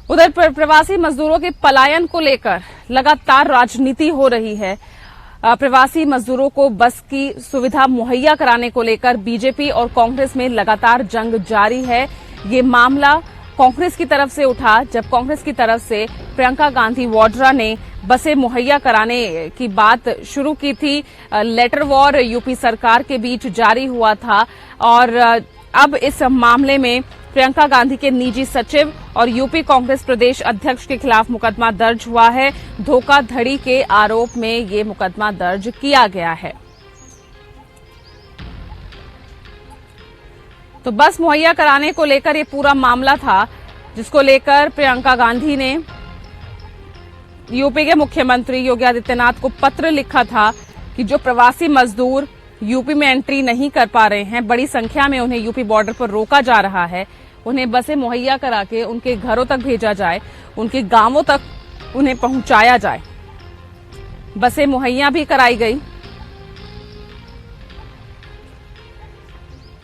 उधर प्रवासी मजदूरों के पलायन को लेकर लगातार राजनीति हो रही है। प्रवासी मजदूरों को बस की सुविधा मुहैया कराने को लेकर बीजेपी और कांग्रेस में लगातार जंग जारी है। ये मामला कांग्रेस की तरफ से उठा जब कांग्रेस की तरफ से प्रियंका गांधी वाड्रा ने बसें मुहैया कराने की बात शुरू की थी। लेटर वॉर यूपी सरकार के बीच जारी हुआ था और अब इस मामले में प्रियंका गांधी के निजी सचिव और यूपी कांग्रेस प्रदेश अध्यक्ष के खिलाफ मुकदमा दर्ज हुआ है। धोखाधड़ी के आरोप में ये मुकदमा दर्ज किया गया है। तो बस मुहैया कराने को लेकर ये पूरा मामला था, जिसको लेकर प्रियंका गांधी ने यूपी के मुख्यमंत्री योगी आदित्यनाथ को पत्र लिखा था कि जो प्रवासी मजदूर यूपी में एंट्री नहीं कर पा रहे हैं, बड़ी संख्या में उन्हें यूपी बॉर्डर पर रोका जा रहा है, उन्हें बसें मुहैया करा के उनके घरों तक भेजा जाए, उनके गांवों तक उन्हें पहुंचाया जाए। बसें मुहैया भी कराई गई,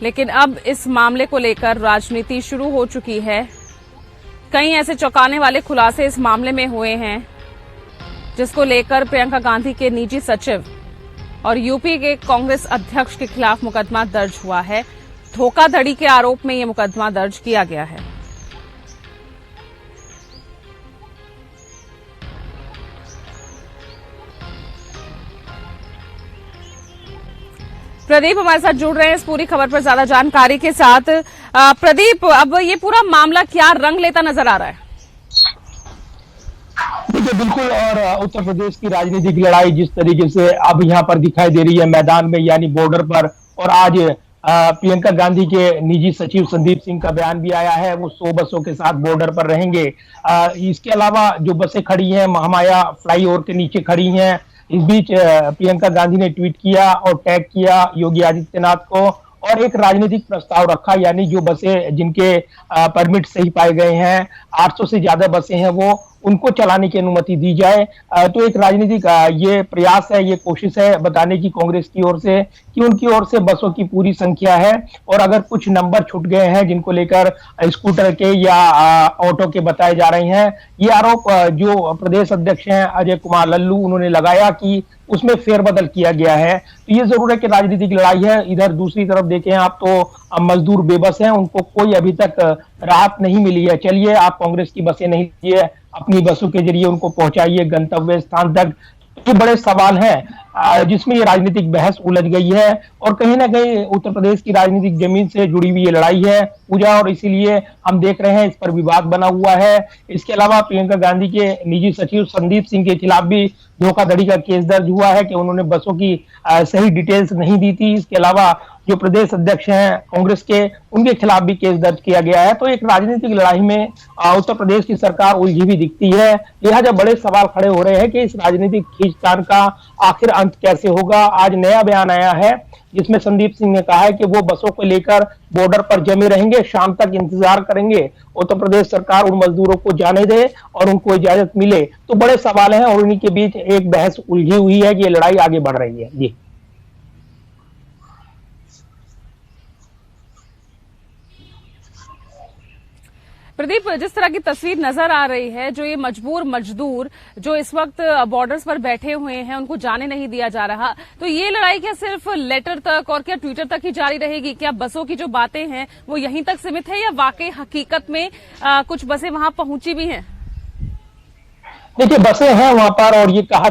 लेकिन अब इस मामले को लेकर राजनीति शुरू हो चुकी है। कई ऐसे चौंकाने वाले खुलासे इस मामले में हुए हैं, जिसको लेकर प्रियंका गांधी के निजी सचिव और यूपी के कांग्रेस अध्यक्ष के खिलाफ मुकदमा दर्ज हुआ है। धोखाधड़ी के आरोप में यह मुकदमा दर्ज किया गया है। प्रदीप हमारे साथ जुड़ रहे हैं इस पूरी खबर पर ज्यादा जानकारी के साथ। प्रदीप, अब ये पूरा मामला क्या रंग लेता नजर आ रहा है? देखिए, बिल्कुल। और उत्तर प्रदेश की राजनीतिक लड़ाई जिस तरीके से अब यहाँ पर दिखाई दे रही है मैदान में, यानी बॉर्डर पर, और आज प्रियंका गांधी के निजी सचिव संदीप सिंह का बयान भी आया है, वो 100 बसों के साथ बॉर्डर पर रहेंगे। इसके अलावा जो बसें खड़ी हैं महामाया फ्लाईओवर के नीचे खड़ी हैं। इस बीच प्रियंका गांधी ने ट्वीट किया और टैग किया योगी आदित्यनाथ को और एक राजनीतिक प्रस्ताव रखा, यानी जो बसें जिनके परमिट सही पाए गए हैं, 800 से ज्यादा बसें हैं, वो उनको चलाने की अनुमति दी जाए। तो एक राजनीतिक ये प्रयास है, ये कोशिश है बताने की कांग्रेस की ओर से कि उनकी ओर से बसों की पूरी संख्या है और अगर कुछ नंबर छूट गए हैं जिनको लेकर स्कूटर के या ऑटो के बताए जा रहे हैं, ये आरोप जो प्रदेश अध्यक्ष हैं अजय कुमार लल्लू, उन्होंने लगाया कि उसमें फेरबदल किया गया है। तो ये जरूर है कि राजनीतिक लड़ाई है। इधर दूसरी तरफ देखें आप तो मजदूर बेबस हैं, उनको कोई अभी तक राहत नहीं मिली है। चलिए, आप कांग्रेस की बसें नहीं लीजिए, अपनी बसों के जरिए उनको पहुंचाइए गंतव्य स्थान तक। ये बड़े सवाल हैं जिसमें ये राजनीतिक बहस उलझ गई है और कहीं ना कहीं उत्तर प्रदेश की राजनीतिक जमीन से जुड़ी हुई ये लड़ाई है पूजा, और इसीलिए हम देख रहे हैं इस पर विवाद बना हुआ है। इसके अलावा प्रियंका गांधी के निजी सचिव संदीप सिंह के खिलाफ भी धोखाधड़ी का केस दर्ज हुआ है कि उन्होंने बसों की सही डिटेल्स नहीं दी थी। इसके अलावा जो प्रदेश अध्यक्ष हैं कांग्रेस के, उनके खिलाफ भी केस दर्ज किया गया है। तो एक राजनीतिक लड़ाई में उत्तर प्रदेश की सरकार उलझी हुई दिखती है। लिहाजा बड़े सवाल खड़े हो रहे हैं कि इस राजनीतिक खींचतान का आखिर अंत कैसे होगा। आज नया बयान आया है जिसमें संदीप सिंह ने कहा है कि वो बसों को लेकर बॉर्डर पर जमे रहेंगे, शाम तक इंतजार करेंगे, उत्तर प्रदेश सरकार उन मजदूरों को जाने दे और उनको इजाजत मिले। तो बड़े सवाल हैं और उन्हीं के बीच एक बहस उलझी हुई है कि ये लड़ाई आगे बढ़ रही है। जी प्रदीप, जिस तरह की तस्वीर नजर आ रही है, जो ये मजबूर मजदूर जो इस वक्त बॉर्डर्स पर बैठे हुए हैं, उनको जाने नहीं दिया जा रहा, तो ये लड़ाई क्या सिर्फ लेटर तक और क्या ट्विटर तक ही जारी रहेगी? क्या बसों की जो बातें हैं वो यहीं तक सीमित है या वाकई हकीकत में कुछ बसें वहां पहुंची भी हैं? देखिए, बसें हैं वहां पर और ये कहा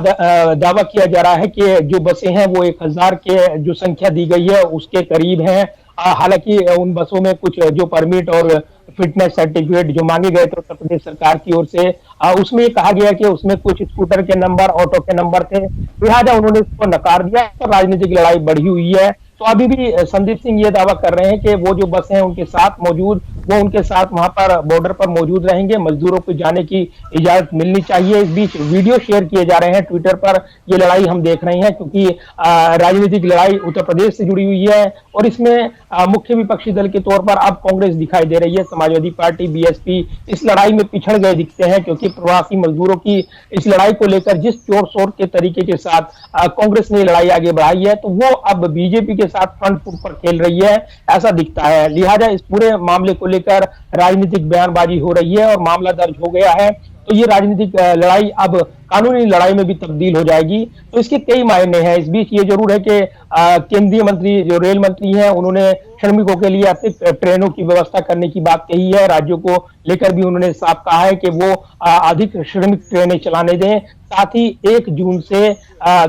दावा किया जा रहा है कि जो बसें हैं वो 1000 के जो संख्या दी गई है उसके करीब हैं। हालांकि उन बसों में कुछ जो परमिट और फिटनेस सर्टिफिकेट जो मांगे गए थे उत्तर प्रदेश सरकार की ओर से, उसमें ये कहा गया कि उसमें कुछ स्कूटर के नंबर, ऑटो के नंबर थे, लिहाजा उन्होंने इसको नकार दिया। तो राजनीतिक लड़ाई बढ़ी हुई है। तो अभी भी संदीप सिंह ये दावा कर रहे हैं कि वो जो बसें हैं उनके साथ मौजूद, वो उनके साथ वहां पर बॉर्डर पर मौजूद रहेंगे, मजदूरों को जाने की इजाजत मिलनी चाहिए। इस बीच वीडियो शेयर किए जा रहे हैं ट्विटर पर, ये लड़ाई हम देख रहे हैं क्योंकि राजनीतिक लड़ाई उत्तर प्रदेश से जुड़ी हुई है और इसमें मुख्य विपक्षी दल के तौर पर अब कांग्रेस दिखाई दे रही है। समाजवादी पार्टी, बीएसपी इस लड़ाई में पिछड़ गए दिखते हैं क्योंकि प्रवासी मजदूरों की इस लड़ाई को लेकर जिस जोर शोर के तरीके के साथ कांग्रेस ने लड़ाई आगे बढ़ाई है, तो वो अब बीजेपी के साथ फ्रंट फुट पर खेल रही है, ऐसा दिखता है। लिहाजा इस पूरे मामले को लेकर राजनीतिक बयानबाजी हो रही है और मामला दर्ज हो गया है। तो ये राजनीतिक लड़ाई अब कानूनी लड़ाई में भी तब्दील हो जाएगी। तो इसके कई मायने हैं। इस बीच ये जरूर है कि केंद्रीय मंत्री जो रेल मंत्री हैं, उन्होंने श्रमिकों के लिए अतिरिक्त ट्रेनों की व्यवस्था करने की बात कही है। राज्यों को लेकर भी उन्होंने साफ कहा है कि वो अधिक श्रमिक ट्रेनें चलाने दें। साथ ही 1 जून से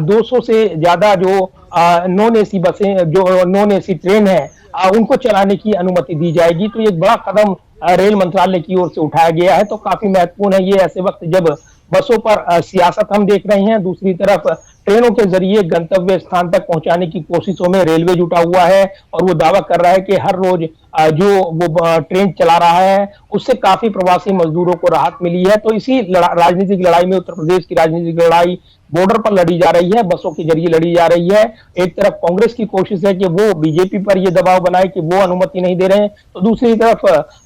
200 से ज्यादा जो नॉन एसी बसें, जो नॉन एसी ट्रेन है, उनको चलाने की अनुमति दी जाएगी। तो एक बड़ा कदम रेल मंत्रालय की ओर से उठाया गया है। तो काफी महत्वपूर्ण है ये ऐसे वक्त जब बसों पर सियासत हम देख रहे हैं, दूसरी तरफ ट्रेनों के जरिए गंतव्य स्थान तक पहुंचाने की कोशिशों में रेलवे जुटा हुआ है और वो दावा कर रहा है कि हर रोज जो वो ट्रेन चला रहा है उससे काफी प्रवासी मजदूरों को राहत मिली है। तो इसी राजनीतिक लड़ाई में उत्तर प्रदेश की राजनीतिक लड़ाई बॉर्डर पर लड़ी जा रही है, बसों के जरिए लड़ी जा रही है। एक तरफ कांग्रेस की कोशिश है कि वो बीजेपी पर ये दबाव बनाए कि वो अनुमति नहीं दे रहे हैं, तो दूसरी तरफ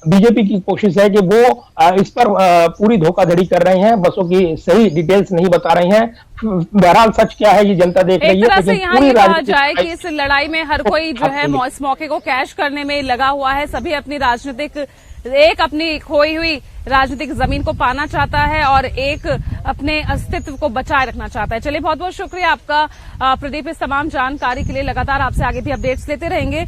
बीजेपी की कोशिश है कि वो इस पर पूरी धोखाधड़ी कर रहे हैं, बसों की सही डिटेल्स नहीं बता रहे हैं। बहरहाल सच क्या है ये जनता देख रही है। एक तरह से यहाँ ये कहा जाए कि इस लड़ाई में हर कोई जो है इस मौके को कैश करने में लगा हुआ है। सभी अपनी अपनी खोई हुई राजनीतिक जमीन को पाना चाहता है और एक अपने अस्तित्व को बचाए रखना चाहता है। चलिए, बहुत बहुत शुक्रिया आपका प्रदीप, इस तमाम जानकारी के लिए। लगातार आपसे आगे भी अपडेट्स लेते रहेंगे।